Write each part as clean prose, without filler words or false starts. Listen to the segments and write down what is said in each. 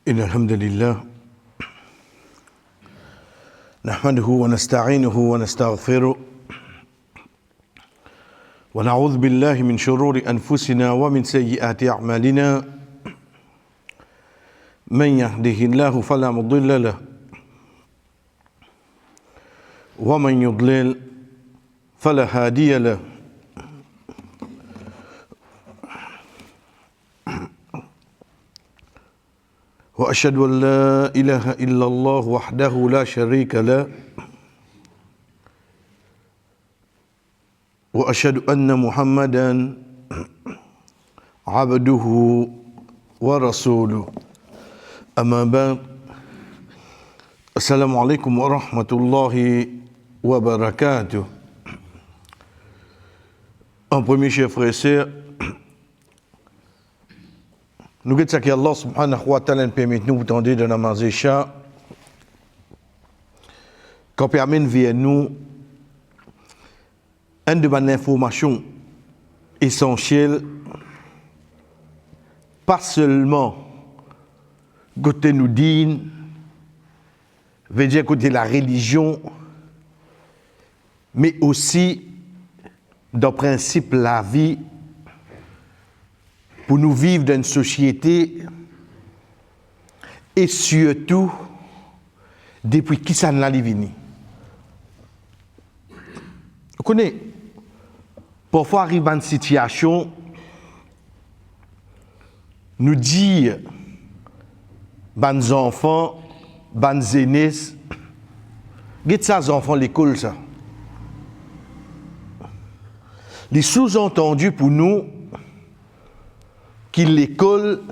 إن الحمد لله نحمده ونستعينه ونستغفره ونعوذ بالله من شرور أنفسنا ومن سيئات أعمالنا من يهده الله فلا مضل له ومن يضلل فلا هادي له وأشهد أن لا إله إلا الله وحده لا شريك له وأشهد أن محمدا عبده ورسوله أما بعد السلام عليكم ورحمة الله وبركاته. En premier, chers frères et sœurs, nous disons que Allah subhanahu wa ta'ala nous permet de nous tendre de namaz isha, qu'on permet de vers nous une de mes informations essentielles, pas seulement côté nous dit, veut dire côté la religion, mais aussi dans le principe la vie, pour nous vivre dans une société et surtout depuis qui ça n'a venu. Vous connaissez, parfois arrive une situation, nous dire, les enfants, les aînés, dites ça aux enfants l'école ça. Les sous-entendus pour nous, qu'il l'école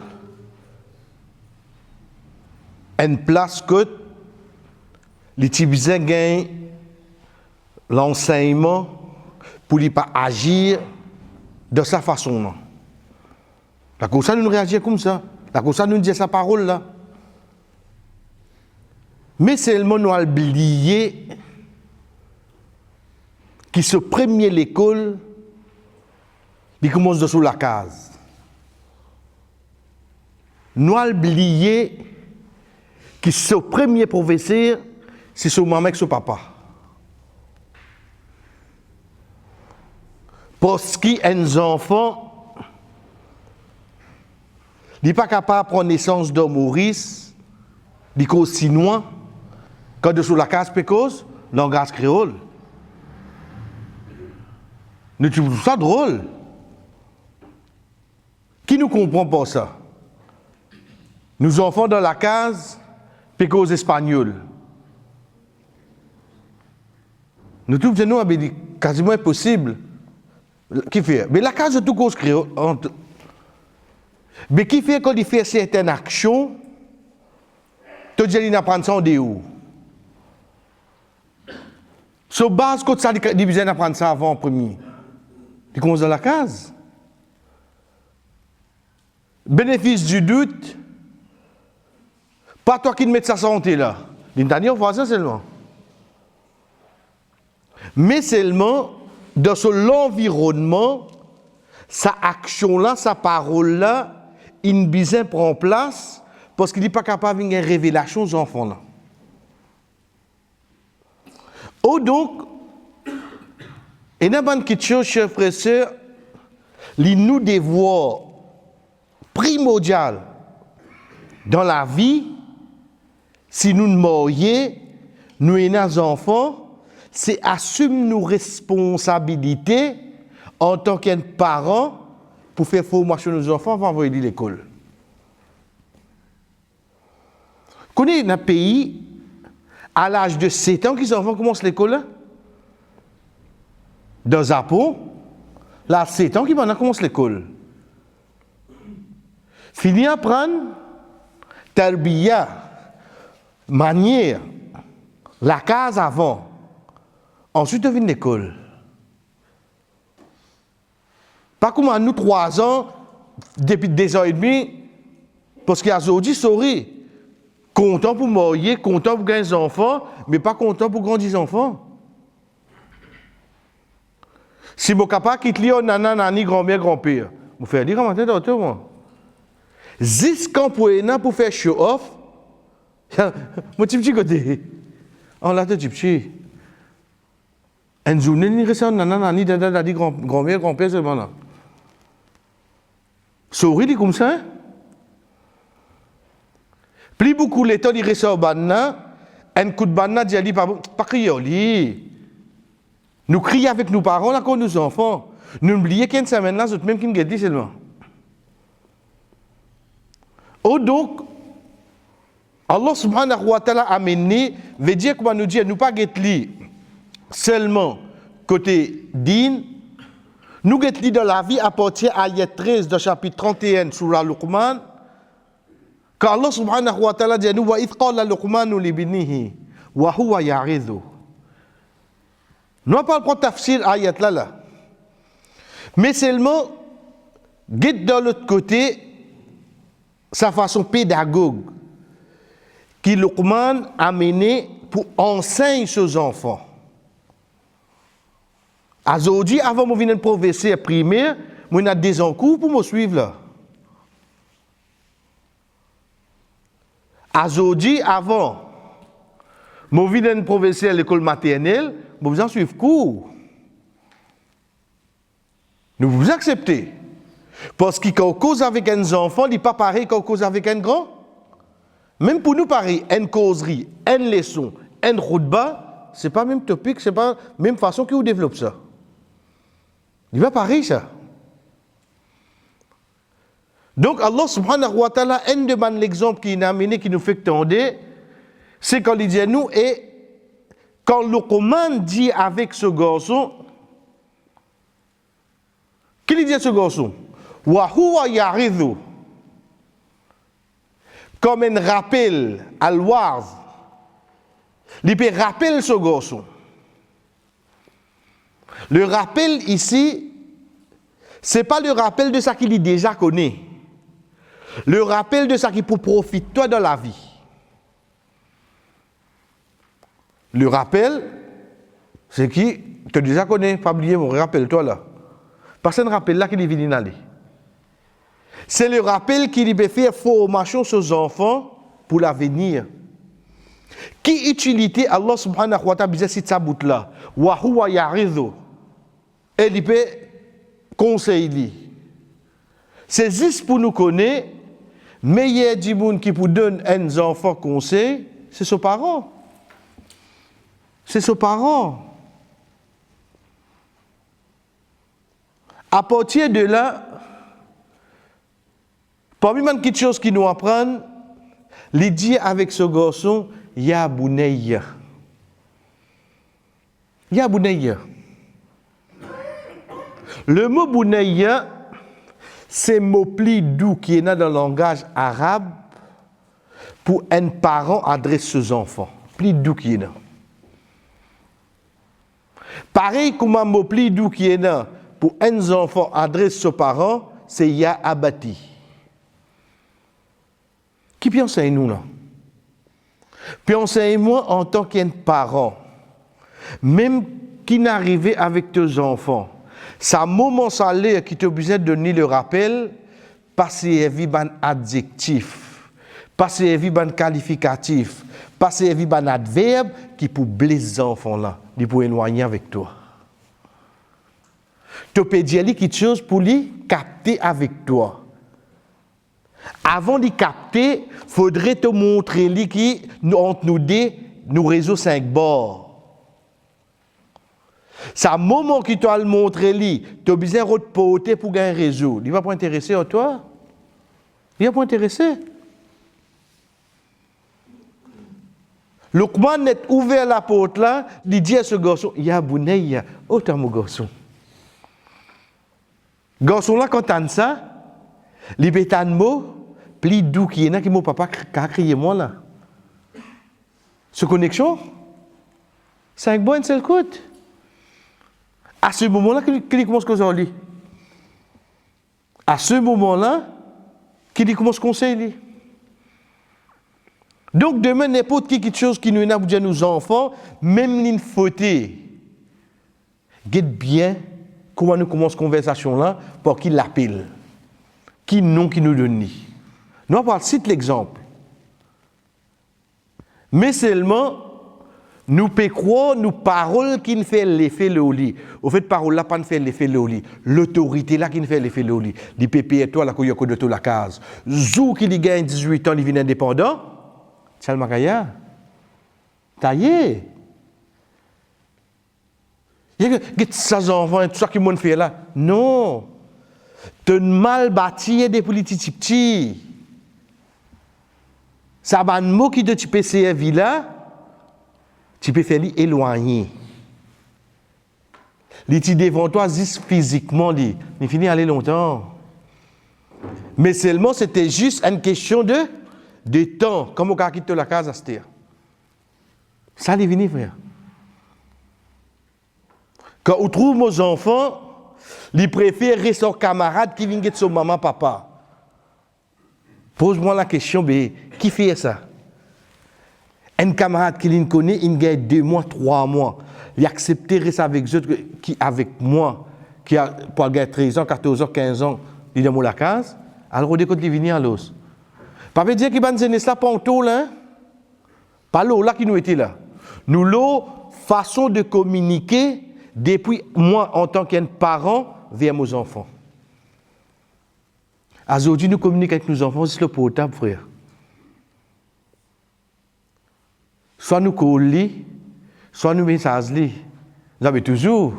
une place que les petits gagnent l'enseignement pour ne pas agir de sa façon. Non. La cause ça nous réagit comme ça. La cause ça nous dit sa parole là. Mais seulement nous avons oublié qui se premier l'école, il commence de sous la case. Nous avons oublié que ce premier professeur, c'est son maman et son papa. Parce qu'un enfant n'est pas capable de prendre naissance de Maurice, il est chinois, quand dessous la case pécose, langage créole. Nous trouvons ça drôle. Qui nous comprend pas ça? Nous enfants dans la case, pécos espagnols. Nous trouvons quasiment impossible. Qui fait? Mais la case de tout cause créole. Mais qui fait quand il fait certaines actions, tu dis qu'il apprend ça en déo. Sur base, quand ça dit besoin d'apprendre ça avant en premier. Il commence dans la case. Bénéfice du doute. Pas toi qui te mets sa santé là. L'intérieur, on voit ça seulement. Mais seulement, dans l'environnement, sa action-là, sa parole-là, il besoin prend place parce qu'il n'est pas capable de faire une révélation aux enfants là. Oh donc, il y a une petite chose, chers frères et sœurs, nous devoirs primordial dans la vie, si nous nous marions, nous et nos enfants, c'est assumer nos responsabilités en tant que parents pour faire formation de nos enfants avant d'envoyer à l'école. Vous connaissez un pays, à l'âge de 7 ans, que les enfants commencent l'école là? Dans le Japon, là, à 7 ans, qu'ils commencent l'école. Fini à apprendre, tarbiya, manière, la case avant. Ensuite, devine l'école. Pas comme à nous 3 ans, depuis 2 ans et demi, parce qu'il y a aujourd'hui, sorry, content pour marier, content pour gagner des enfants, mais pas content pour grandir des enfants. Si mon capable quitte Lyon, nana, nani, grand-mère, grand-père, vous faites dire comment t'es d'autres, moi. Jusqu'en pour faire show off. Mon petit côté. On l'a tout petit. Une journée, ni récent, ni dit grand-mère, grand-père, c'est bon là. Souris, dit comme ça. Plus beaucoup les temps, il ressort banna, un coup de banna, dit pas crier, nous crions avec nos parents, là, quand nos enfants. N'oubliez qu'une semaine là, même qui nous dit seulement. Oh donc, Allah subhanahu wa ta'ala a amené, veut dire comment nous dire, nous pas guetteli seulement côté din, nous guetteli dans la vie à partir de ayat 13 de chapitre 31 sur la Luqman, quand Allah subhanahu wa ta'ala dit nous, wa idh qala Luqmanu libnihi, wa huwa ya'idhu. Nous ne parlons pas de tafsir ayat là. Mais seulement, guette de l'autre côté, sa façon pédagogue, qui Luqman a mené pour enseigner ses enfants. Aujourd'hui, avant de venir professeur primaire, moi j'ai des encours pour me suivre là. Aujourd'hui, avant, je venir professeur à l'école maternelle, je vous en suivre cours. Nous vous acceptez. Parce que quand on cause avec un enfant, il n'est pas pareil quand on cause avec un grand. Même pour nous, pareil, une causerie, une leçon, une routba, ce n'est pas le même topic, ce n'est pas la même façon que vous développez ça. Il n'est pas pareil, ça. Donc, Allah subhanahu wa ta'ala, un de l'exemple qu'il a amené, qui nous fait tendre, c'est quand il dit à nous, et quand Luqman dit avec ce garçon, qu'il dit à ce garçon, wa huwa ya'idhu, comme un rappel à l'ouaz, il peut rappeler ce garçon. Le rappel ici, ce n'est pas le rappel de ça qu'il déjà connaît. Le rappel de ça qui peut profiter toi dans la vie. Le rappel, c'est qui tu déjà connais, pas oublier mon rappel-toi là. Parce que un rappel là qui est venu aller. C'est le rappel qui peut faire formation aux enfants pour l'avenir. Qui utilité Allah subhanahu wa ta'ala disait cette sabout là. Wa huwa ya'idhu. Et il peut conseiller. C'est juste pour nous connaître, meilleur du monde qui pour donner un enfant conseil, c'est ses parents. C'est ses parents. À partir de là, parmi les petites choses qui nous apprennent, il dit avec ce garçon, Ya Bunayya. Ya Bunayya. Le mot Bunayya, c'est un mot plus doux qui est dans le langage arabe pour un parent adresse ses enfants. Plus doux qui est là. Pareil comme un mot plus doux qui est là pour un enfant adresse ses parents, c'est Ya Abati. Qui peut enseigner nous là? Puis enseigne-moi en tant qu'un parent, même qui n'arrivait avec tes enfants, ça moment salaire qui te besoin de donner le rappel, passer un adjectif, passer un qualificatif, passer un adverbe qui pour blesser les enfants là, qui pour éloigner avec toi. Tu peux dire quelque chose pour lui capter avec toi. Avant de capter, il faudrait te montrer qui entre nous deux, nos réseaux 5 bords. C'est un moment qui t'a le montré, tu as besoin de porter pour gagner un réseau. Il ne va pas intéresser à toi. Il ne va pas intéresser. Luqman est ouvert la porte là, il dit à ce garçon, Ya Bunayya, oh t'as mon garçon. Garçon là, quand t'as ça, il peut t'en mot, plus doux qui est là, qui mon papa a crié moi là. Ce connexion, 5 bonnes, c'est le coup. À ce moment-là, qu'il commence à lire. À ce moment-là, qu'il commence à conseiller. Donc, demain, n'importe qui quelque chose qui nous a pour nos enfants, même une faute, guette bien comment nous commençons cette conversation-là pour qu'il l'appelle. Qui nom qui nous donne. Nous allons citer l'exemple. Mais seulement, nous pouvons croire nos paroles qui ne font l'effet le lit. Au fait, parole là pas ne fait l'effet le lit. L'autorité là qui ne fait l'effet le lit. Les pépé et toi, la couille de toute la case. Zou qui li gagne 18 ans, il vient indépendant. Tchal Makaya. Taillé. Il y a ces enfants, tout ça qui m'ont fait là. Non. Tu mal bâti des politiques petits. Ça va un mot qui te peut servir là. Tu peux faire l'éloigner. Les petits devant toi, juste physiquement, il finit aller longtemps. Mais seulement, c'était juste une question de temps. Comme on a quitté la case à se dire. Ça, il vient, frère. Quand on trouve nos enfants, ils préfèrent rester leurs camarades qui viennent de son maman, papa. Pose-moi la question, qui fait ça? Un camarade qui les connaît, il gagne 2 mois, 3 mois. Il accepte de rester avec eux, qui avec moi, qui a pour gagner 13 ans, 14 ans, 15 ans, il est dans la case. Alors, on dit qu'il vient à l'os. Pas veut dire qu'il va nous donner ça pas là. Pas l'eau là qui nous était là. Nous, l'eau, façon de communiquer depuis moi, en tant qu'un parent, vers mes enfants. Aujourd'hui, nous communiquons avec nos enfants, c'est le portable, frère. Soit nous collons, soit nous messageons. Vous avez toujours.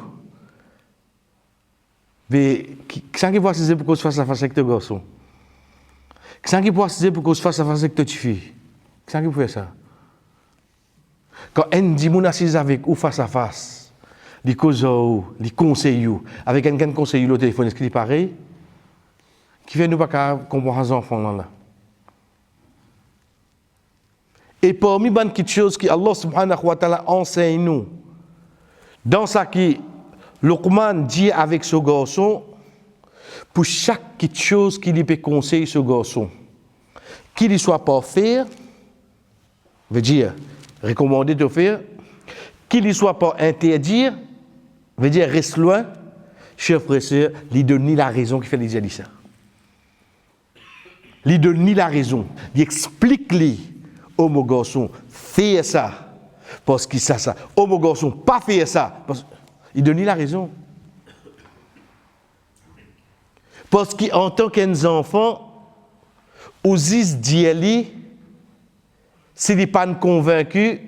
Mais qui qui peut assister pour qu'on se fasse la face avec ton garçon? Qui peut assister pour qu'on se fasse la face avec ta fille? Qui peut faire ça? Quand un dit mon assise avec ou face à face, les causes les conseils avec quelqu'un conseille au téléphone, est-ce qu'il est pareil? Qui fait nous pas comprendre les enfants là? Et parmi les petites choses que Allah subhanahu wa ta'ala enseigne nous, dans ça qui Luqman dit avec ce garçon, pour chaque petite chose qu'il peut conseiller ce garçon, qu'il ne soit pas faire, veut dire recommander de faire, qu'il ne soit pas interdire, veut dire reste loin, cher frère et sœur, lui donne la raison qui fait les dit ça. Lui donne la raison, lui explique-lui. Oh mon garçon, fais ça, parce qu'il sait ça. Oh mon garçon, pas faire ça, parce qu'il donne la raison. Parce qu'en tant qu'enfant, Osis dit, s'il n'est pas convaincu,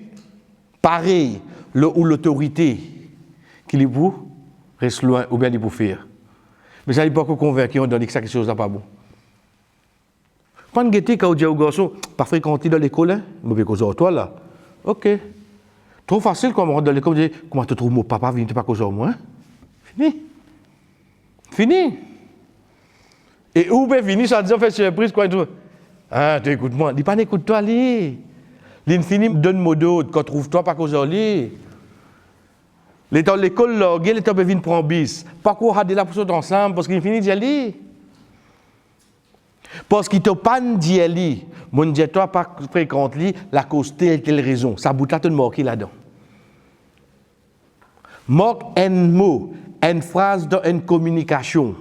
pareil, ou l'autorité qu'il est pour, reste loin, ou bien il pour faire. Mais ça n'est pas convaincu, on donne que ça quelque chose n'est pas bon. Quand on dit au garçon, pas fréquenter dans l'école, hein? Mais cause de toi là. Ok. Trop facile quand on rentre dans l'école, on dit, comment tu trouves mon papa, viens pas cause de moi? Fini. Fini. Et où bien fini, ça dit, on fait surprise, quoi, tout. Ah, tu écoutes moi. Dis pas, écoute-toi, lui. L'infini me donne mot d'autre, quand trouve-toi pas cause de lui. L'état de l'école, l'état peut venir prendre bis. Pas qu'on a de la poussée ensemble, parce qu'il finit d'y aller. Parce qu'il ne t'a pas dit, mon Dieu, toi, pas fréquente lui, la cause telle raison. Ça bout là, tu marques là-dedans. Marque un mot, une phrase dans une communication.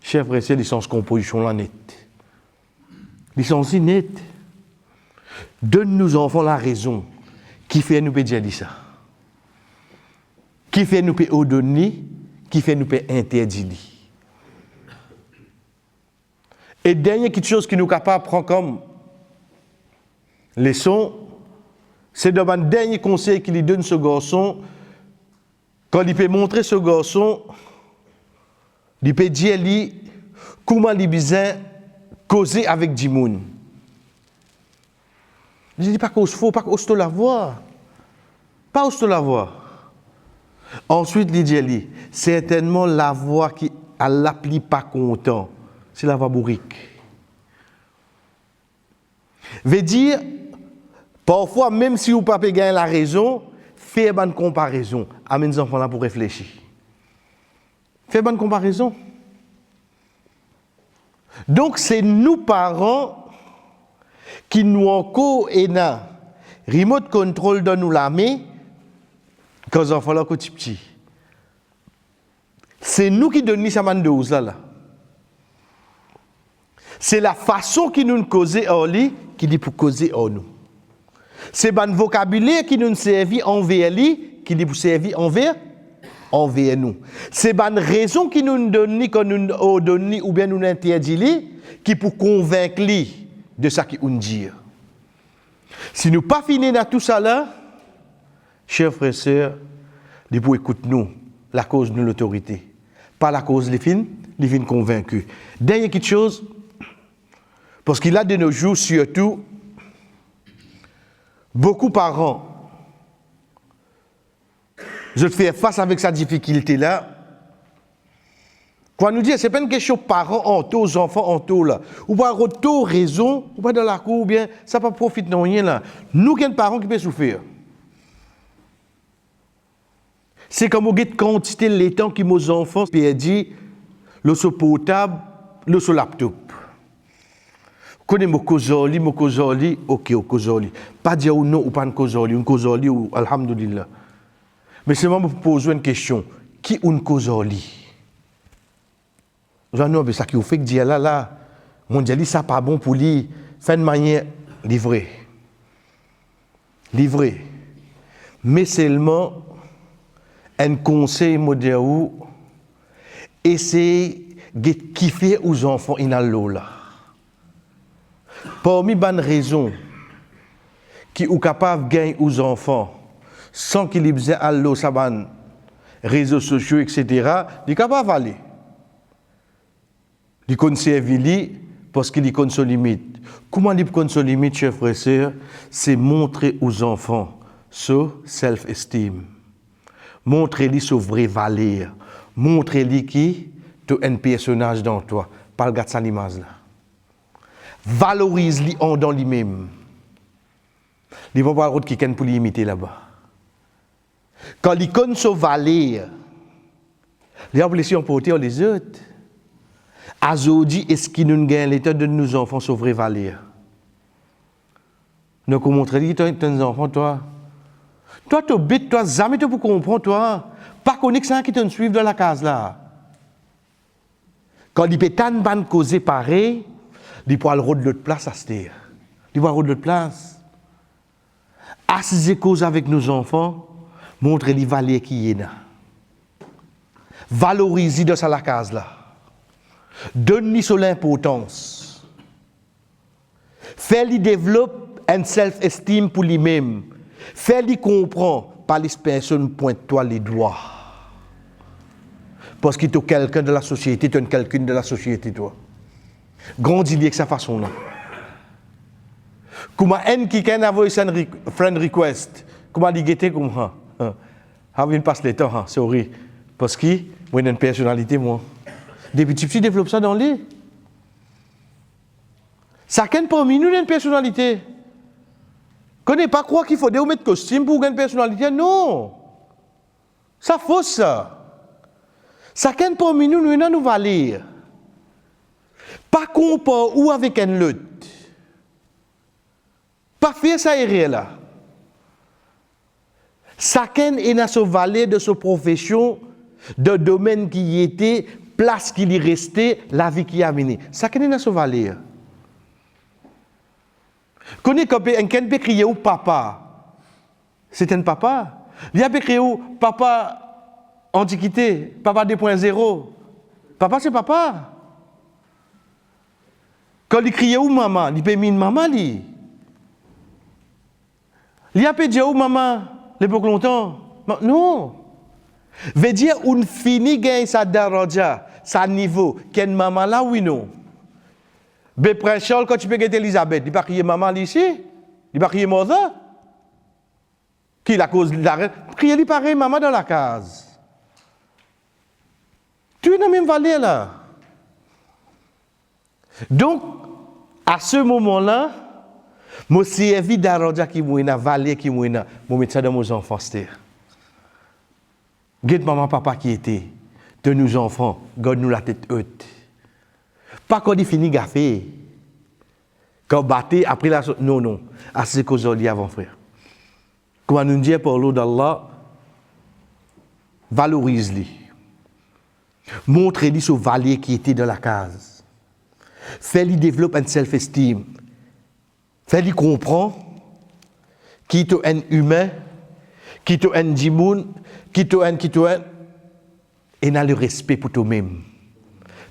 Chers frères, c'est licence composition là nette. Licence nette. Donne-nous enfants la raison. Qui fait nous peut dire ça? Qui fait nous peut ordonner? Qui fait nous peut interdire? Et dernière quelque chose qui nous capable prendre comme leçon, c'est de un dernier conseil qu'il lui donne ce garçon, quand il peut montrer ce garçon, il peut dire lui comment il besoin causer avec Dimoun. Je dis pas qu'on se faut, pas qu'on se la voix, pas qu'on se la voix. Ensuite, il dit lui, certainement la voix qui à l'appli pas content. C'est la voix bourrique. Veut dire, parfois, même si vous ne pouvez pas gagner la raison, faites une comparaison. Amène les enfants là pour réfléchir. Faites une comparaison. Donc, c'est nous, parents, qui nous encore et na remote control dans nous la main quand les enfants là sont petits. C'est nous qui donnons ça man dose là. C'est la façon qui nous cause en lui qui dit pour causer en nous. C'est le vocabulaire qui nous servit envers lui qui dit pour servir envers nous. C'est la raison qui nous donne, qu'on nous donne ou bien nous interdit qui pour convaincre lui de ce qu'il nous dit. Si nous pas finir dans tout ça là, chers frères et sœurs, il faut écouter nous, la cause de l'autorité. Pas la cause des fins convaincus. Dernière quelque chose, parce qu'il a de nos jours surtout, beaucoup de parents, je fais face avec cette difficulté-là. Quand nous dit, ce n'est pas une question de parents en tout, aux enfants en tout, là. Ou pas retour raison, ou pas dans la cour, ou bien ça ne profite de rien, là. Nous, qui sommes parents qui peuvent souffrir. C'est comme on get quantité de temps que nos enfants perdent le portable, le laptop. Connais mon causoli, ok, au causoli. Pas dire ou non ou pas un causoli ou alhamdulillah. Mais seulement pour poser une question, qui est un causoli? J'en ai ça qui vous fait que dire là, mondiali ça pas bon pour lui, faire de manière livrée. Mais seulement un conseil moderne, essayer de kiffer aux enfants inallo là. Parmi les raisons qui sont capables de gagner aux enfants sans qu'ils aient besoin d'allo sur les réseaux sociaux, etc., ils sont capables d'aller. Ils conservent parce qu'ils connaissent ses limites. Comment ils connaissent ses limites, chers frères et sœurs? C'est montrer aux enfants ce self-esteem. Montrez-lui ce vrai valeur. Montrez-lui qui est un personnage dans toi. Pas le gars de sa image là. Valorise-lui en dans lui-même. Il ne va pas avoir qui pour l'imiter là-bas. Quand il connaît sa valeur, il a l'impression de porter les autres. Aujourd'hui, est-ce qu'il nous gagne l'état de nos enfants sa vraie valeur? Nous montrez-lui que tu es un enfant, toi. Toi, tu es bête, toi, jamais tu peux comprendre, toi. Pas connaître ça qui te suit dans la case là. Quand il peut tant de causer pareil, il peut aller de l'autre place à se dire. Il peut aller de l'autre place. Assiser cause avec nos enfants, montrer les valeurs qui y est là. Valoriser dans la case là. Donne-lui sur l'importance. Fais-lui développer un self-esteem pour lui-même. Fais-lui comprendre par les personnes pointe-toi les doigts. Parce qu'il est quelqu'un de la société, tu es quelqu'un de la société, toi. Grandis avec sa façon-là. Comment un qui a un friend request, comment il guette comme ça? Il passe le temps, sorry. Parce que moi, j'ai une personnalité, moi. Depuis petit, tu développes ça dans le lit. Chacun parmi nous a une personnalité. Connais pas croire qu'il faut mettre costume pour une personnalité. Non. Ça fausse ça. Chacun parmi nous a une valeur. Pas comparer ou avec un lutte. Pas faire ça et là. Chacun est dans sa valeur de sa profession, de domaine qui y était, place qui y restait, la vie qui a mené. Chacun est dans sa valeur. Connais quand quelqu'un peut crier au papa. C'est un papa. Il a peut crier au papa antiquité, papa 2.0. Papa c'est papa. Quand il crie au maman, il peut mettre maman li. Il a peut dire au maman l'époque longtemps. Non. Veut dire on finit gagne sa daraja, sa niveau, qu'une maman là oui non. Mais Prince Charles, quand tu peux guetter Elisabeth, il va crier maman ici, il va crier mother. Qui la cause de l'arrêt? Crier lui pareil maman dans la case. Tu es dans la même vallée là. Donc, à ce moment-là, je suis servi d'arrondi qui m'a dans la vallée qui m'a dans, je mets ça dans mes enfants. Guette maman, papa qui était, de nos enfants, garde-nous la tête haute. Pas quand il finit gaffer. Quand batté, après la... Non. À ce que j'ai dit avant, frère. Comment nous dire par l'eau d'Allah, valorise-les. Montre-lui ce valier qui était dans la case. Fais-lui développer un self-esteem. Fais-lui comprendre qui est un humain, qui est un djimoun, qui est un, et n'a le respect pour toi-même.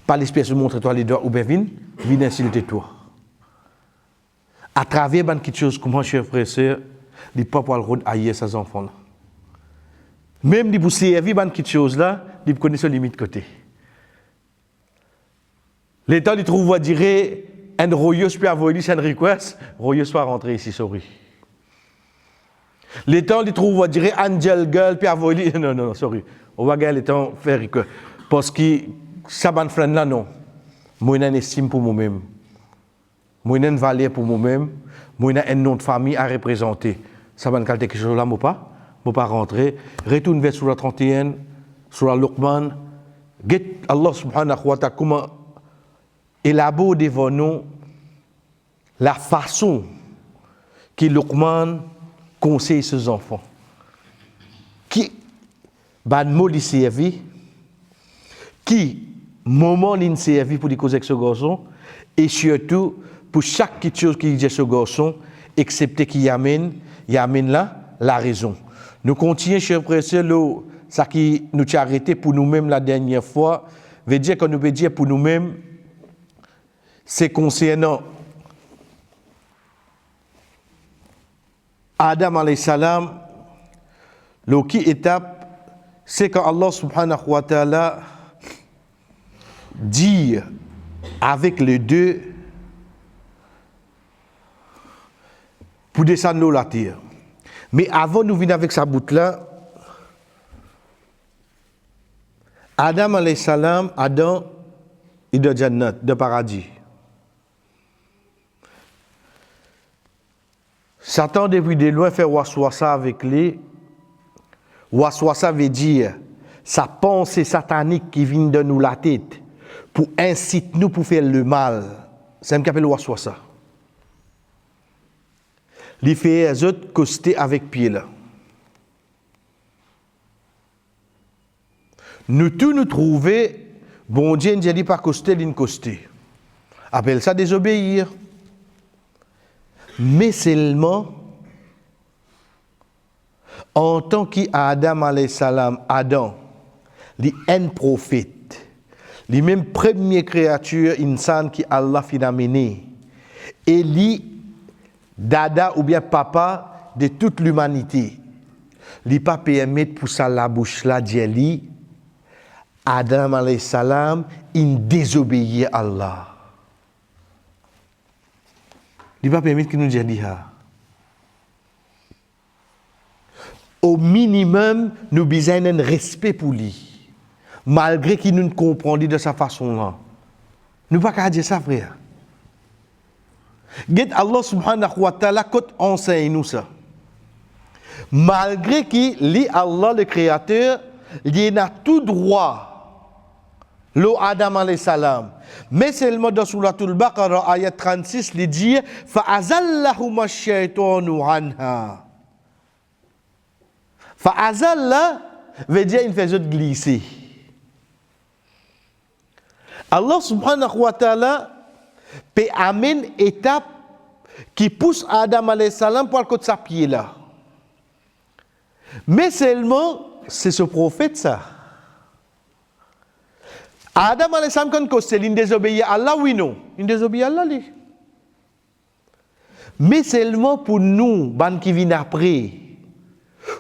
Pas l'espèce de montrer-toi les doigts ou bien viens insulter toi. À travers quelque chose comme moi, chers frères et sœurs, les papas le haïr ses enfants là. Même si vous servez quelque chose là, ils connaissent les limites côté. L'État il trouve à dire un royeux peut avoir une request, royeux soit rentré ici, sorry. L'État il trouve à dire angel girl peut avoir non, sorry. On va gagner le temps faire que parce que ça ban friend là non. Moi j'ai une estime pour moi-même. Moi j'ai une valeur pour moi-même. Moi j'ai un nom de famille à représenter. Ça ban quelque chose là moi pas rentrer. Retourne vers Surah 31, Surah Luqman. Get Allah subhanahu wa ta'ala comment élabore devant nous la façon que Luqman conseille ses enfants. Qui ban mot li servi, qui moment li servi pour les causer avec ce garçon, et surtout pour chaque petite chose qui dit ce garçon, excepté qu'il amène là la raison. Nous continuons, chers frères et sœurs, ça qui nous a arrêté pour nous-mêmes la dernière fois, veut dire que nous veut dire pour nous-mêmes, c'est concernant Adam alayhi salam, qui étape, c'est quand Allah subhanahu wa ta'ala dit avec les deux pour descendre l'eau la terre. Mais avant de venir avec sa boute là, Adam alayhi salam, Adam, il de Jannat, de paradis. Satan, depuis de loin, fait waswasa avec lui. Waswasa veut dire sa pensée satanique qui vient de nous la tête pour inciter nous pour faire le mal. C'est ce qu'on appelle waswasa. Il fait les autres coster avec pied là. Nous tous nous trouver, bon Dieu ne dit pas coster, il coster. Appelle ça désobéir. Mais seulement en tant qu'Adam alayhi salam, Adam, il est un prophète, les mêmes premières créatures insan qui Allah fin amené, et lui dada ou bien papa de toute l'humanité. Il pas permis pour ça la bouche là dire Adam alayhi salam, il désobéit à Allah. Il va permettre qu'il nous dise ça. Au minimum, nous besoin d'un respect pour lui. Malgré qu'il nous comprend de sa façon-là. Nous ne pouvons pas dire ça, frère. Allah subhanahu wa ta'ala enseigne nous ça. Malgré qu'il est Allah le créateur, il a tout droit. L'eau Adam alayhi salam. Mais seulement dans Suratul Baqarah, ayat 36, il dit فَأَزَلَّهُمَا الشَّيْطَانُ عَنْهَا. Fa'azalla veut dire il fait glisser. Allah subhanahu wa ta'ala peut amener une étape qui pousse Adam alayhi salam pour le côté de sa pied là. Mais seulement, c'est ce prophète ça. Adam alayhi salam quand il désobéit à Allah, oui non, il désobéit à Allah. Mais seulement pour nous, qui viennent après,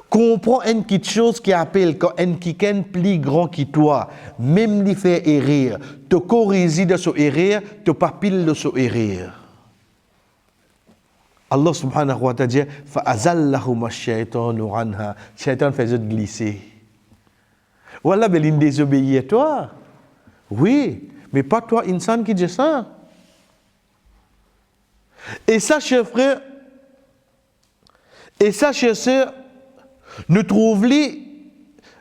comprends une petite chose qui appelle quand un qui est plus grand que toi, même lui fait erreur, te corriger de son erreur, te pas pile de son erreur. Allah subhanahu wa ta'ala dit فَأَزَلَّهُمَا الشَّيْطَانُ عَنْهَا. Shaitan faisait glisser. Voilà, mais il désobéit à toi. Oui, mais pas toi, insan, qui dit ça. Et ça, chers frères, et ça, chers sœurs, nous trouvons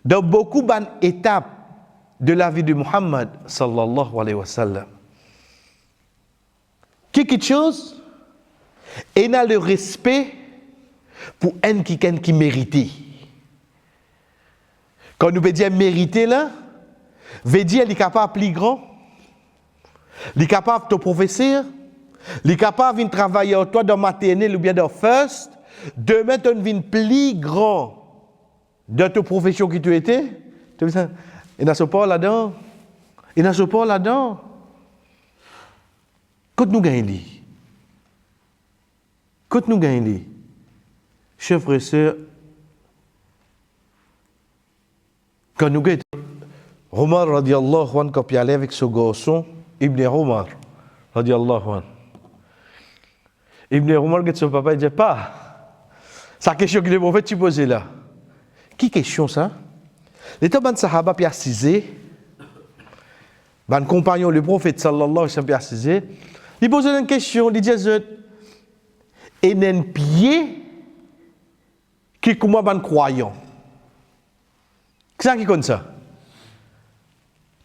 dans beaucoup d'étapes de la vie de Muhammad sallallahu alayhi wa sallam. Quelque chose, et n'a le respect pour un qui mérite. Quand nous veut dire mériter là, veut dire qu'il est capable plus grand, Il est capable de te professeur, il est capable de travailler avec toi dans maternelle ou bien dans first, de mettre un vin plus grand de ta profession qui tu étais. Il n'a pas là-dedans. Il n'a pas là-dedans. Quand nous gagnons, chers frères et sœurs, quand nous gagnons, Omar radiallahu anhu, quand il allait avec ce garçon, Ibn Omar radiallahu anhu. Ibn Omar, quand son papa, il dit pas. C'est la question que le prophète tu posais là. Qui question ça? L'état ban sahaba puis assisé, ban compagnon le prophète sallallahu alayhi wa sallam puis assisé, il pose une question, il dit et un pied qui comment ban croyant. Qui ça qui connaît ça?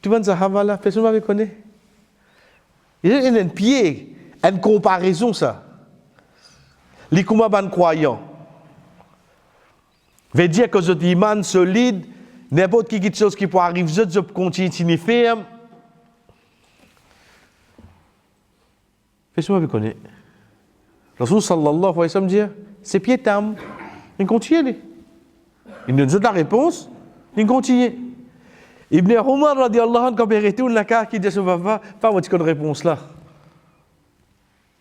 Tu ban sahaba là, personne ne connaît. Il y a un pied, une comparaison ça. Les comment ban croyant. Veut dire que votre iman solide, n'importe qui chose qui peut arriver, je continue ferme. Personne ne connaît. Rasul sallallahu alayhi wa sallam dit, c'est pied tam. Il continue. Il nous donne la réponse, il continue. Ibn Omar radiallahu anhu, quand il retourne la carte, qui dit à son papa, pas votre réponse là.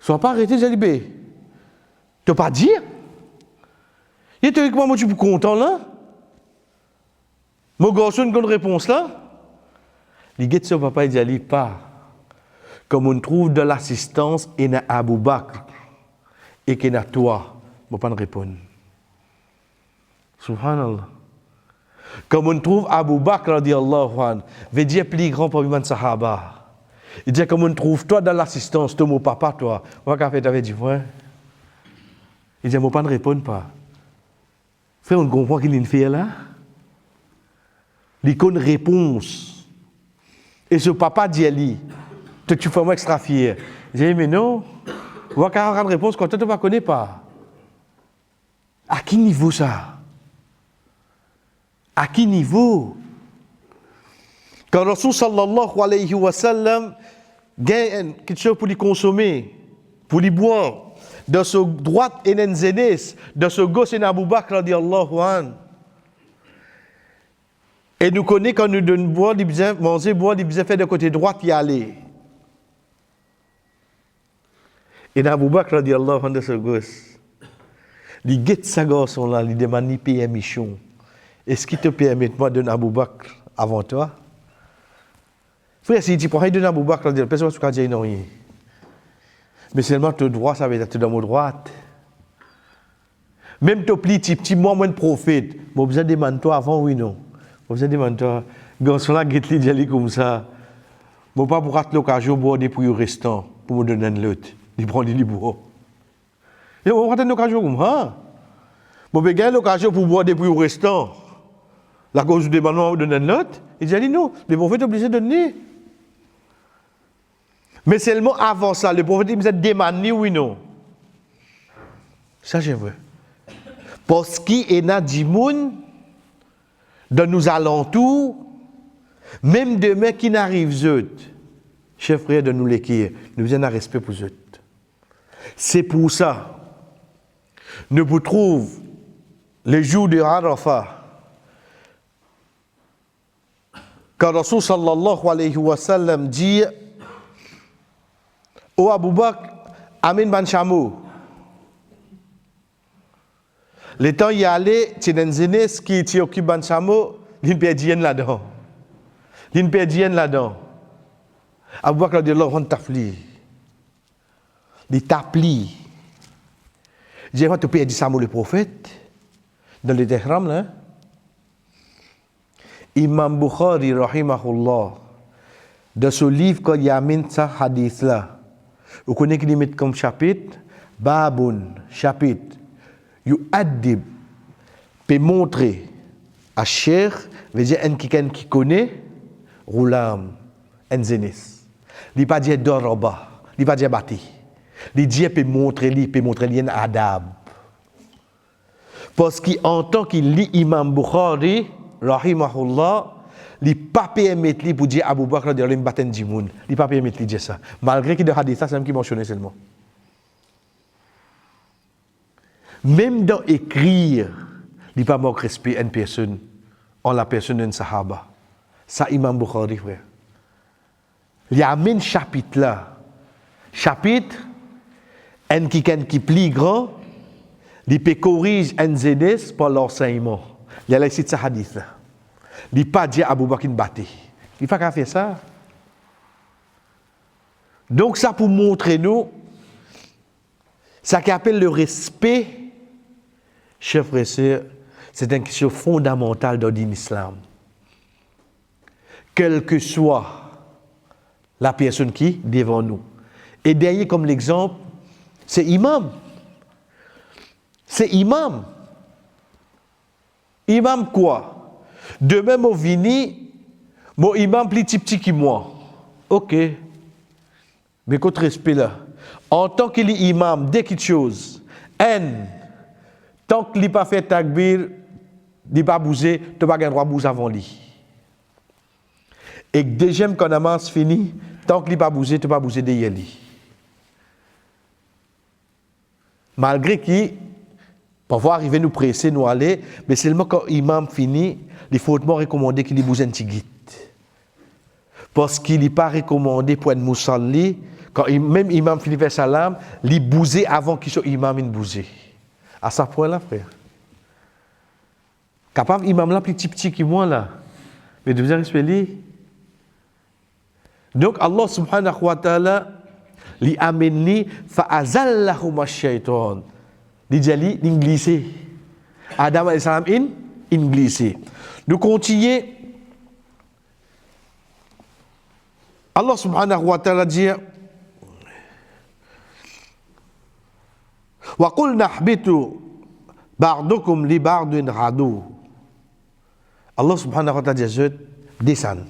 Sois pas arrêté, j'ai dit, tu n'as pas dit. Il était avec moi, tu es content là? Mon garçon, une réponse là? Il dit, son papa, il dit, pas. Comme on trouve de l'assistance, il y a Abu Bakr, et qu'il y a toi, je ne peux pas répondre. Subhanallah. Comme on trouve Abu Bakr, radiallahu anhu, veut dire plus grand pour les Sahaba. Il dit, comme on trouve toi dans l'assistance, toi, mon papa, toi, moi, quand tu avais dit, ouais. Il dit, je ne peux pas répondre pas. Frère, on comprend qu'il y a une fille là. Il y a une réponse. Et ce papa dit à lui, tu fais moi extra fier. J'ai dit, mais non, on va avoir une réponse quand tu ne connais pas. À quel niveau ça? À quel niveau? Quand Rasul sallallahu alayhi wa sallam gagne quelque chose pour les consommer, pour les boire, de ce droite et une zénès, de ce gauche et Abu Bakr radiallahu anhu. Et nous connaissons quand nous donnons boire, il besoin manger, boire, il besoin faire de côté droit y aller. Et Abu Bakr radiallahu anhu de ce gauche, il guette sa garçon là, il demande ni payer mission. Est-ce qu'il te permet de moi de donner Abu Bakr avant toi? Frère, si tu prends de Abu Bakr, personne ne va dire non. Mais seulement ton droit, ça veut dire que tu es dans mon droite. Même ton petit moi, moi, prophète, je vais besoin de demander toi avant, oui, non. Je vais besoin de demander toi. Garçon là, get li comme ça. Je ne vais pas pour rater l'occasion de boire des pour le restant, pour me donner l'autre. Il prend les boire. Et on va rater l'occasion comme ça. Je vais gagner l'occasion pour boire des pour le restant. La cause du demandement de donner l'autre. Il dit non, les prophètes sont obligés de donner. Mais seulement avant ça, le prophète nous a demandé oui non. Ça c'est vrai. Parce qu'il y a des gens dans nos alentours, même demain qui n'arrivent eux, chers frères de nous l'écrire, nous avons un respect pour eux. C'est pour ça, nous vous trouvons les jours de Arafat. Quand Rasul sallallahu alayhi wa sallam dit au Abu Bakr, Amin ban Chamou. Le temps y allait, c'est une jeunesse qui occupe ban Chamou, il perdient là-dedans. Il perdient là-dedans. Abu Bakr dit Allah on tafli. Il tapli. J'ai tu peux dire Chamou le prophète dans le Tehram là. Imam Bukhari rahimahullah dans ce livre quand il y a mis ça hadith là. Vous connaissez qu'il met comme chapitre Baboun, chapitre Yu'addib peut montrer à Cheikh, veut dire un quelqu'un qui connaît Roulam, un zénis. Il pas dire Doroba, il pas dire Bati. Il dit peut montrer un adab. Parce qu'en tant qu'il lit Imam Bukhari rahimahullah, il pas permettre lui pour dire Abu Bakr de lui battre un djimoun. Il pas permettre lui dire ça. Malgré qu'il de hadith ça, c'est même qui mentionne seulement. Même dans écrire, il pas manque respect à une personne en la personne d'un sahaba. Ça Imam Bukhari frère. Il y a un chapitre là. Chapitre un qui plus grand, il peut corriger un zédes par l'enseignement. Il y a là ici ce hadith là. Il pas dire Abu Bakr batté. Il pas qu'à faire ça. Donc ça pour montrer nous ça qui appelle le respect, chers frères et sœurs, c'est une question fondamentale dans l'islam. Quelle que soit la personne qui est devant nous. Et derrière comme l'exemple, c'est imam. C'est imam. Imam quoi? Demain, mon vini, mon imam plus petit que moi. Ok. Mais qu'autre respect là. En tant qu'il est imam, dès quelque chose, tant qu'il n'a pas fait takbir, il n'a pas bougé, tu n'as pas le droit de bouger avant lui. Et deuxième quand la masse fini, tant qu'il n'a pas bougé, tu n'as pas bougé derrière lui. Malgré qu'il, parfois arriver nous presser, nous aller, mais seulement quand l'imam finit, il faut hautement recommander qu'il bouge un petit guide. Parce qu'il n'est pas recommandé pour un moussalli, quand même l'imam finit faire salam, il bouge avant qu'il soit imam il bouge. À ce point-là, frère. Capable imam là petit que moi là. Mais de vous respecter. Donc Allah subhanahu wa ta'ala li ameni fa azallahum ash-shaytan. Li jali li glissé. Adam alayhi salam in glissé. Nous continuons. Allah subhanahu wa ta'ala dit wa qulna ihbitu ba'dukum li ba'din adu. Allah subhanahu wa ta'ala dit descend.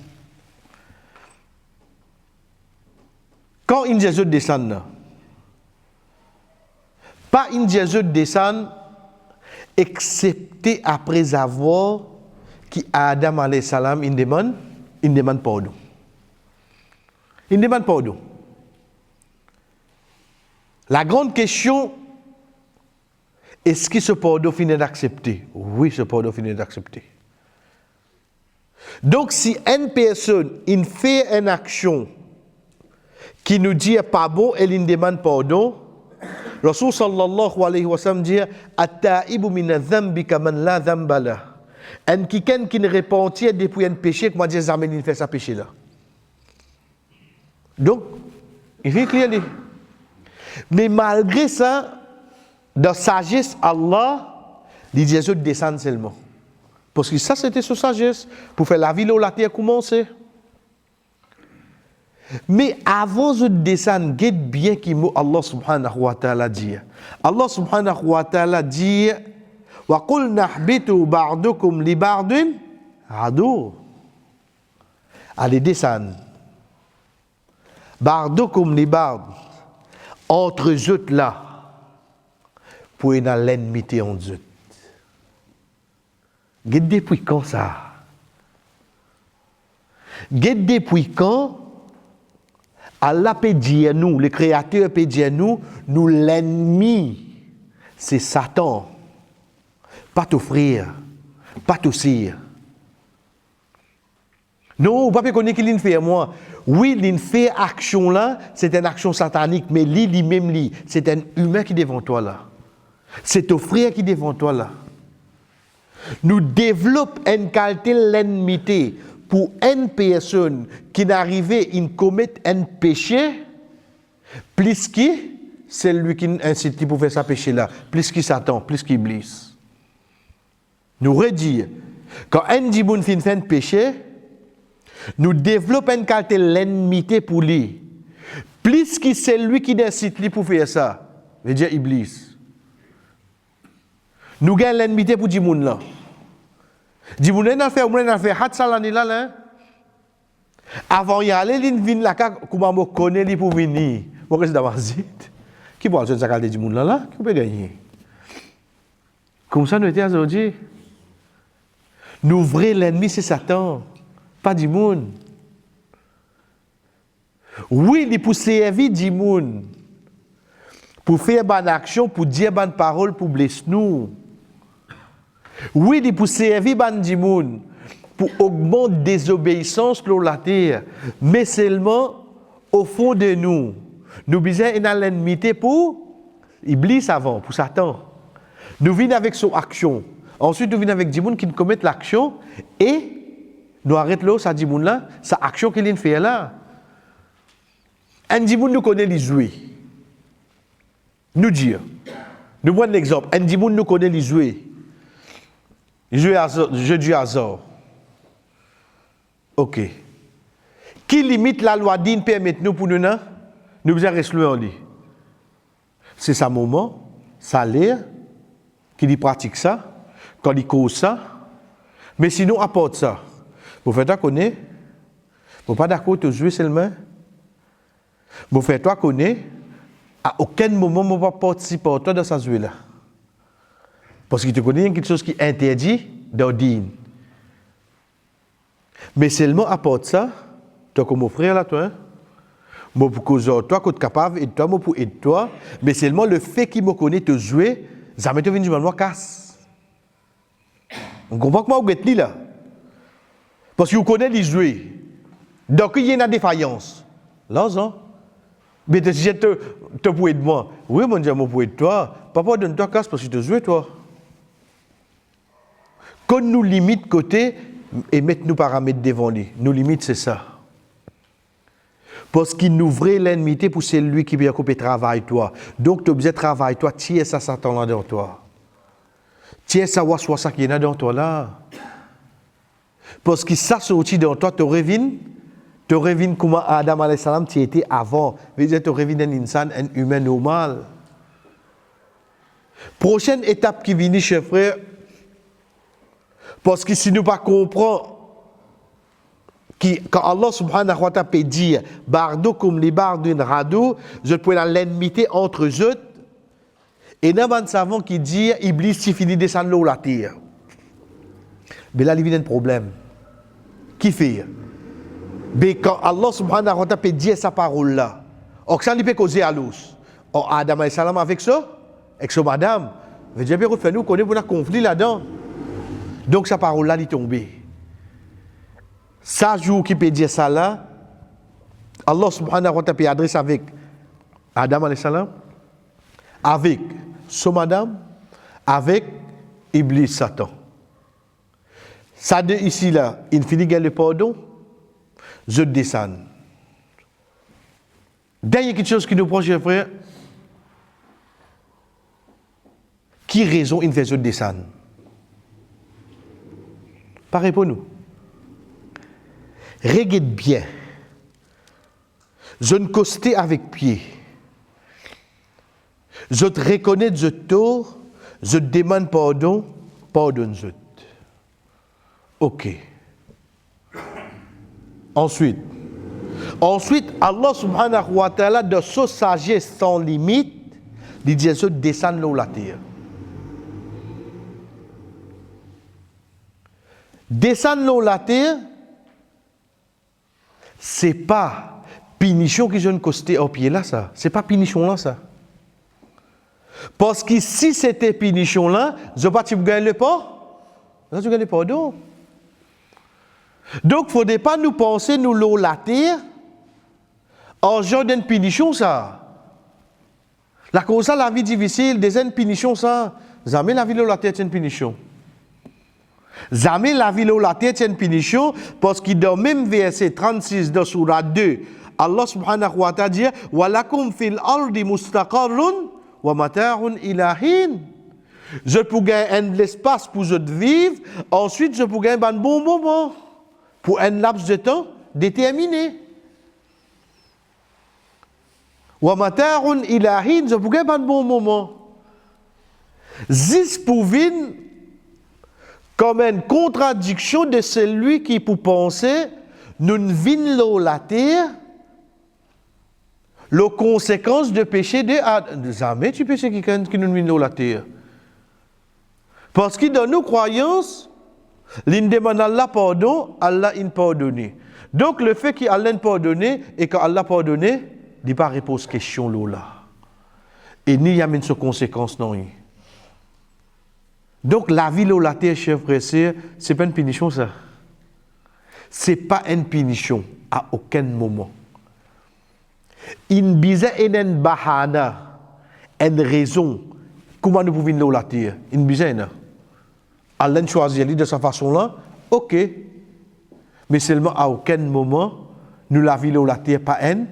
Quand une Jésus descend, pas une Jésus descend, excepté après avoir qui Adam alayhi salam il demande pardon. Il demande pardon. La grande question, est-ce que ce pardon finit d'accepter? Oui, ce pardon finit d'accepter. Donc, si une personne il fait une action qui nous dit pas beau, elle nous demande pardon, Rasul sallallahu alayhi wa sallam dit at-ta'ibu min adh-dhanbi kaman la dhanba lah. Un qui ne repentit depuis un péché, comment dire jamais il fait ça péché là. Donc, il fait clair. Mais malgré ça, dans sagesse Allah, les Jésus descendent seulement. Parce que ça c'était sa sagesse pour faire la vie là où la terre commencer. Mais avant de descendre, guette bien qui mot Allah subhanahu wa ta'ala dit. Allah subhanahu wa ta'ala dit wa qul nahbitu ba'dukum li ba'din adu. Allez descendre. Ba'dukum li ba'd. Entre eux là pour une l'ennemité entre eux. Guette depuis quand ça? Guette depuis quand Allah peut dire nous, le Créateur peut dire nous l'ennemi, c'est Satan. Pas ton frère, pas ton sire. Non, vous ne pouvez pas connaître qu'il fait moi. Oui, il fait action là, c'est une action satanique, mais lui-même, c'est un humain qui est devant toi là. C'est ton frère qui est devant toi là. Nous développons une qualité l'ennemité pour une personne qui n'arrivait à commettre un péché, plus que celui qui incite pour faire ce péché-là, plus que Satan, plus qu'Iblis. Nous redire, quand un djiboun fait un péché, nous développons une qualité l'ennemité pour lui, plus que celui qui incite lui pour faire ça, veut dire Iblis. Nous gagnons l'ennemité pour djiboun là. Djiboun n'a fait hat salani là. Avant y aller, il vient là comment me connaît lui pour venir. Moi que c'est d'abord zit. Qui peut jouer ça calde djiboun là qui peut gagner. Comme ça nous était aujourd'hui. Nous vrai l'ennemi c'est Satan. Pas du monde. Oui, il pour servir du monde. Pour faire bonne action, pour dire bonne parole, pour blesser nous. Oui, il pour servir du monde. Pour augmenter la désobéissance sur la terre. Mais seulement au fond de nous. Nous besoin une l'ennemi pour Iblis avant, pour Satan. Nous venons avec son action. Ensuite, nous venons avec des gens qui commettent l'action et nous arrêtons là, ça dit là, sa action qu'il fait là. Un dit nous connaît les jouets. Nous dire. Nous prenons l'exemple. Un dit nous connaît les jouets. Jeu du hasard. OK. Qui limite la loi d'In permet nous pour nous, nous devons rester en lui. C'est sa moment, ça l'air, qu'il pratique ça, quand il cause ça. Mais sinon, apporte ça. Vous faites toi connaître, vous pas d'accord de jouer seulement. Vous faites toi connaître, à aucun moment, vous ne pas participer à toi dans sa jouer là. Parce qu'il te connaît quelque chose qui est interdit d'ordine. Mais seulement apporte ça, toi comme mon frère là, toi, moi pour causer toi, que tu es capable, et toi, moi pour aider toi, mais seulement le fait qu'il me connaît te jouer, ça m'a venir moi casse. On comprend comment vous êtes là. Parce que vous connaissez les jouer. Donc il y a une défaillance. Là, ça. Mais je te pour aider moi. Oui, mon Dieu, moi pour aider toi. Papa donne-toi casse parce que tu te joues toi. Quand nous limite côté, et mettre nos paramètres devant lui. Nos limites, c'est ça. Parce qu'il nous ouvre l'ennemi pour celui qui vient couper travail toi. Donc tu as besoin de travail toi, tiens ça Satan là dans toi. Tiens ça soit ça qui est là dans toi là. Parce que ça sorti dans toi, tu reviens comment Adam alayhi salam tu étais avant. Tu reviens un insan, un humain normal. Prochaine étape qui vient, chers frères, parce que si nous ne comprenons pas, quand Allah subhanahu wa ta'ala peut dire bardo comme les bardun radou, je peux l'ennemité entre eux. Et nous avons un savant qui dit Iblis si finit de descendre l'eau la terre. Mais là il y a un problème. Qui fait? Mais quand Allah subhanahu wa ta'ala peut dire sa parole là, or ça il peut causer à l'os. Or Adam alayhi salam avec ça, avec son madame, veut dire bien que nous connaissons un conflit là-dedans. Donc sa parole là il est tombé. Ça jour qui peut dire ça là, Allah subhanahu wa ta'ala peut adresser avec Adam alayhi salam, avec son madame, avec Iblis Satan. Ça de ici là, il finit le pardon, je descends. Dernière quelque chose qui nous prend, chers frères, qui raison il fait je descendre? Pareil pour nous. Regarde bien. Je ne costais avec pied. Je te reconnais de tort, je te demande pardon, pardonne-je. Ok. Ensuite, Allah subhanahu wa ta'ala, de sa sagesse sans limite, il dit je descends l'eau la terre. Descendre l'eau la terre, c'est pas punition qui viennent coster au pied là, ça. C'est pas punition là, ça. Parce que si c'était punition là, je ne vais pas gagner le pas. Je ne gagne le pardon. Donc, il ne faudrait pas nous penser, nous l'eau la terre, en genre d'une punition, ça. La cause ça, la vie difficile, des punitions, ça. Jamais la vie l'eau la terre, c'est une punition. Jamais la vie l'eau la terre, c'est une punition, parce que dans le même verset 36 de Surah 2, Allah subhanahu wa ta'ala dit « Walakum fil ardi mustaqarrun wa mata'un ilahin » Je peux gagner un espace pour je vivre, ensuite je peux gagner un bon moment, pour un laps de temps déterminé. Wa mata'un ilahin, je peux gagner un bon moment. Zis pour vivre comme une contradiction de celui qui peut penser nous ne vînons la terre les conséquences de péché de Adam. Jamais tu péché qui nous vînons la terre. Parce que dans nos croyances, L'in demande Allah pardon, Allah in pardonné. Donc le fait qu'Allah pardonné et qu'Allah pardonné, il ne pas répondre à cette question là. Et ni y a une conséquence non. Donc la vie de la terre, chers frères et sœurs, ce n'est pas une punition ça. Ce n'est pas une punition à aucun moment. Il y a une bahana, une raison, comment nous pouvons vivre la terre. Il y a une. Allah choisit de sa façon-là, ok. Mais seulement à aucun moment, nous la vie de la terre pas une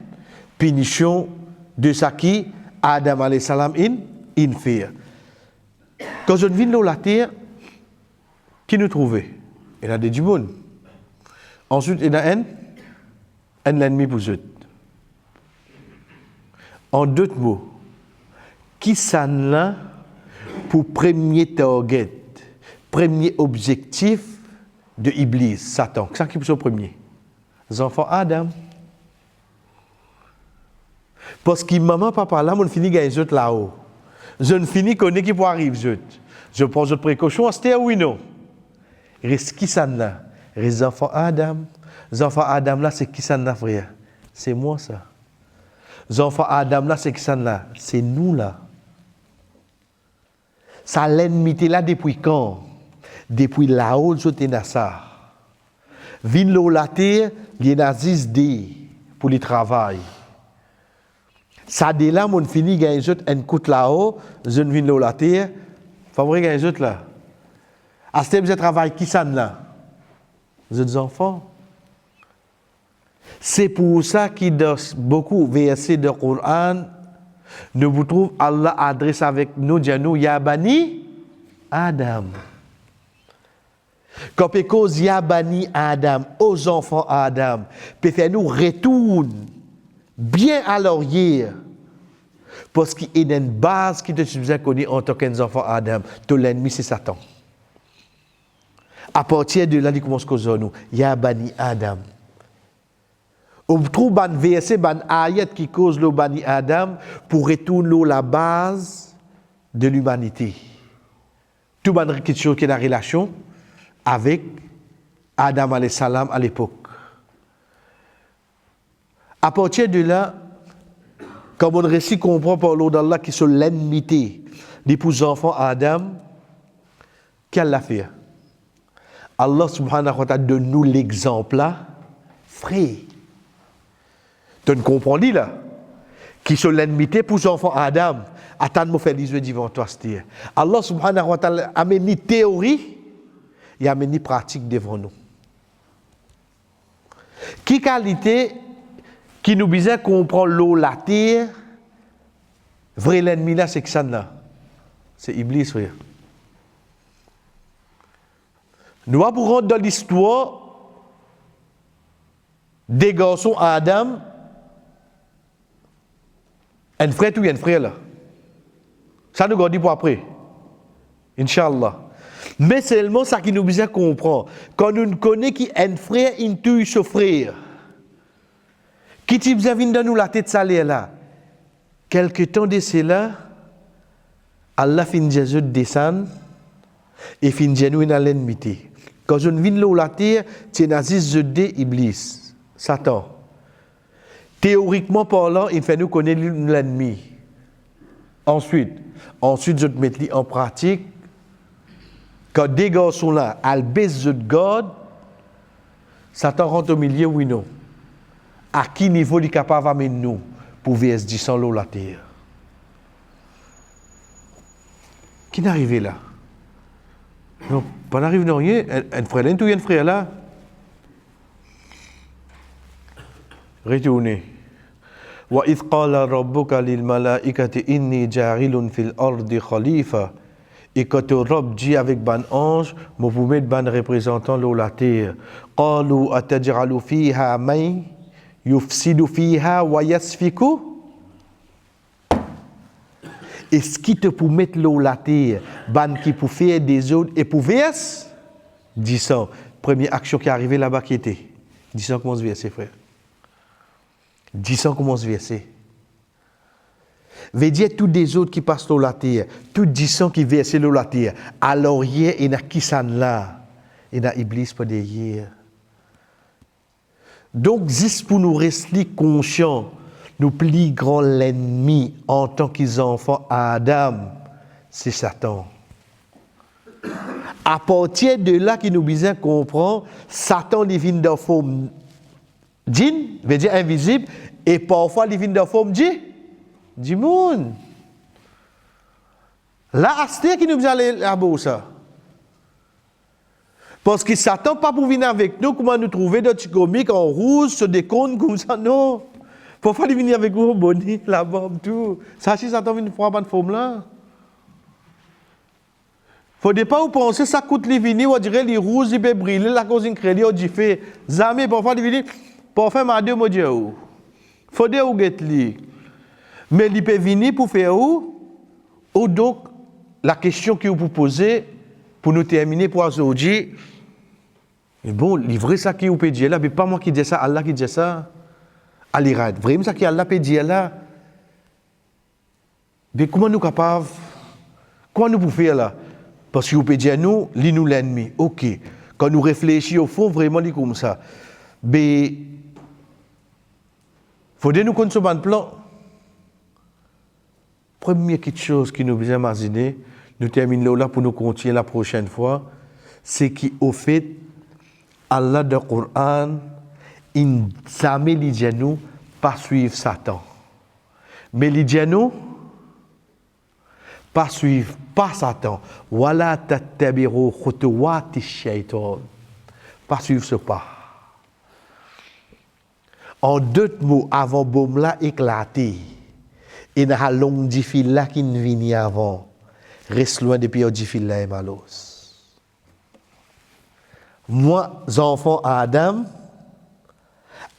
punition de ce qui Adam alayhi salam in fait. Quand je vis dans la terre, qui nous trouve? Il y a des monde. Ensuite, il y a un ennemi pour eux. En d'autres mots, qui s'en là pour premier target, premier objectif de Iblis, Satan? C'est qui est le premier? Les enfants Adam. Parce que maman, papa, là, on finit gagner les autres là-haut. Je ne finis connaître qui peut arriver. Je prends de précaution, c'était oui, non. Reste qui ça là? Les enfants Adam. Les enfants Adam là, c'est qui ça là, frère? C'est moi ça. Les enfants Adam là, c'est qui ça là? C'est nous là. Ça l'ennemi là depuis quand? Depuis là-haut, je t'ai dans ça. Vin l'eau la terre, les nazis dit pour le travail. Ça dès là, mon fini gagne un coup là-haut, je ne viens l'eau la terre, favori gagne autres là. À ce temps, je travaille qui ça là? Vous êtes enfants. C'est pour ça qu'il dans beaucoup de versets de Coran, nous vous trouvons Allah adresse avec nous, dit nous, Ya Bani Adam. Quand on cause Ya Bani Adam, aux enfants Adam, peut faire nous retourne bien à l'arrière. Parce qu'il y a une base qui te suffit à connaître en tant qu'enfant Adam. Tout l'ennemi, c'est Satan. À partir de là, il commence à causer nous. Ya Bani Adam. On trouve un verset, un ayat qui cause le Bani Adam pour retourner la base de l'humanité. Tout le question qui est la relation avec Adam alayhi salam à l'époque. À partir de là, comme on récit comprend par l'eau d'Allah qui sont l'ennemi des enfants Adam, qu'elle l'a fait? Allah subhanahu wa ta'ala donne nous l'exemple là, frère. Tu comprends là? Qui sont l'ennemi pour les enfants Adam. Attends-moi faire les yeux devant toi, c'est-à-dire. Allah subhanahu wa ta'ala a mis une théorie, il a mis une pratique devant nous. Qui qualité qui nous besoin comprendre l'eau, la terre, vrai l'ennemi là, c'est que ça là. C'est Iblis, frère. Nous allons rentrer dans l'histoire des garçons Adam, un frère ou un frère là. Ça nous garde pour après. Inch'Allah. Mais seulement ça qui nous besoin comprendre. Quand nous connaissons qui un frère, il tue ce frère. Qui t'y besoin de nous la tête salée là? Quelque temps de cela, Allah fin Jésus descend et fin Jésus dans l'ennemi. Quand je viens de la terre, c'est nazis de Iblis, Satan. Théoriquement parlant, il fait nous connaître l'ennemi. Ensuite, je te mets en pratique. Quand des gars sont là, à baisse de God, Satan rentre au milieu, oui non. À qui niveau il est capable d'amener nous pour VS10 sans l'eau la terre? Qui n'est arrivé là? Non, pas n'arrive non rien. Un frère là, tout un frère là. Retournez. Wa idh qala rabbuka lil malaikati inni ja'ilun fil ardi khalifa. Et quand le Rob dit avec ban ange, je vous mets ban représentant de la terre. Qalu ataj'alu fiha man yufsidu fiha wa yasfiku. Est-ce qui te pour mettre l'eau la terre, ban qui pour faire des autres et pour verser? 10 ans. Première action qui est arrivée là-bas qui était. 10 ans commence à verser, frère. 10 ans commence à verser. Veut dire tous des autres qui passent l'eau la terre, tous 10 ans qui versent l'eau la terre. Alors hier, il y a qui ça là? et dans Iblis pas derrière. Donc, juste pour nous rester conscients, nous plus grand l'ennemi en tant qu'enfants à Adam, c'est Satan. À partir de là, qui nous besoin comprendre, Satan il vient dans forme djinn, veut dire invisible, et parfois il vient dans forme du monde. Là, c'est qui nous besoin aller là-bas ça. Parce que Satan pas pour venir avec nous, comment nous trouver des petits comiques en rouge, sur des cônes comme ça, non. Parfois il vient avec nous, bonnet, la barbe, tout. Ça, si Satan vient pour avoir une forme là. Faut pas vous penser ça coûte les vignes, on dirait les rouges, ils peuvent briller, la cause incrédule, on dit fait. Jamais, parfois les vignes, parfois ma deux, moi dis où. Faut dire où get li. Mais ils peuvent venir pour faire où? Ou donc, la question que vous posez, pour nous terminer pour aujourd'hui, mais bon, livrez ça qui vous peut dire là, mais pas moi qui dis ça, Allah qui dit ça. Alirad, vraiment ça qui Allah peut dire là. Mais comment nous capables, comment nous pouvons faire là? Parce que vous pouvez dire nous, nous l'ennemi. Ok. Quand nous réfléchissons au fond, vraiment, c'est comme ça. Mais, il faudrait nous connaître un plan. Première chose qui nous vient imaginer, nous terminons là pour nous continuer la prochaine fois, c'est qu'au fait, Allah dans le Coran, il jamais dit nous pas suivre Satan. Mais il dit nous pas suivre pas Satan. Wala tattabi'u khutuwati shaitan. Pas suivre ce pas. En deux mots, avant bombe là éclaté, et dans la longue diffil là qui ne vient avant, reste loin depuis le diffil là et malos. Moi, enfant Adam,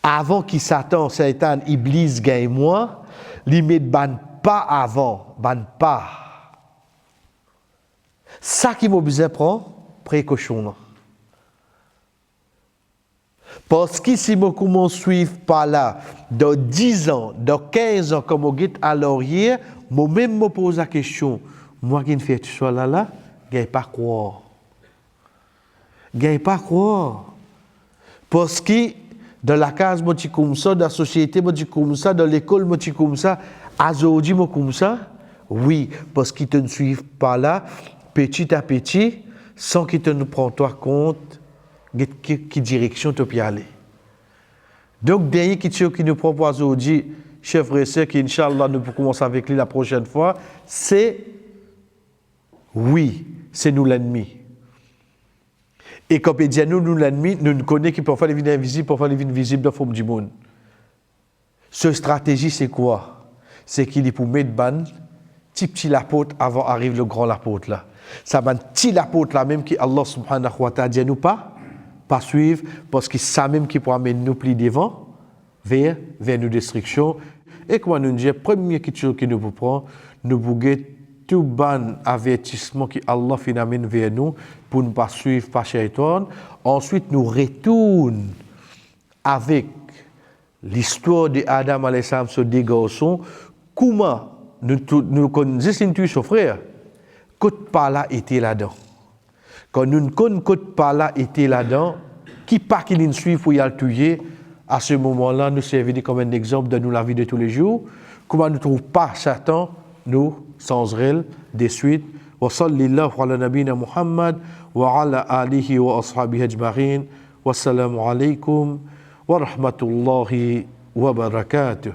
avant qu'il Satan, Satan, Iblis gagne moi, limite ban pas avant, ban pas. Ça qui m'a besoin de prendre, précaution. Parce que si je commence à suivre par là, dans 10 ans, dans 15 ans, comme on est à l'arrière, moi-même me pose la question, moi qui ne fais pas là, je ne pas croire. Je ne pas croire. Parce que dans la case, je suis comme ça, dans la société, je suis comme ça, dans l'école, je suis comme ça, à aujourd'hui, je suis comme ça. Oui, parce qu'ils ne te suivent pas là, petit à petit, sans qu'ils te prennent toi compte, quelle direction tu peux aller. Donc, dernier question qui nous propose aujourd'hui, chef frère, qui Inch'Allah nous pouvons commencer avec lui la prochaine fois, c'est oui, c'est nous l'ennemi. Et quand il dit nous l'ennemi, nous ne connaissons qui parfois les vignes invisibles, parfois les vignes visibles dans la forme du monde. Cette stratégie, c'est quoi? C'est qu'il est pour mettre ban, petit l'apôtre avant arrive le grand l'apôtre là. Ça va petit l'apôtre là même qui Allah subhanahu wa ta'ala dit nous pas suivre parce que ça même qui pourra amener nous plus devant vers nos destructions. Et comment nous dire première chose qui nous prend, nous bouger tout ban avertissement qui Allah fait amener vers nous pour ne pas suivre par shaitan. Ensuite nous retourne avec l'histoire de Adam alayhi salam ce deux garçons, comment nous connaissons tous frère. Côte par là était là-dedans. Quand nous ne connaissons pas là était là-dedans, qui pas qu'il nous suit pour y aller tuer, à ce moment-là, nous servir comme un exemple de nous la vie de tous les jours. Comment nous ne trouvons pas Satan, nous, sans réel, des suites. Wa sallallahu ala nabina Muhammad wa ala alihi wa ashabihi ajma'in. Wassalamu alaikum wa rahmatullahi wa barakatuh.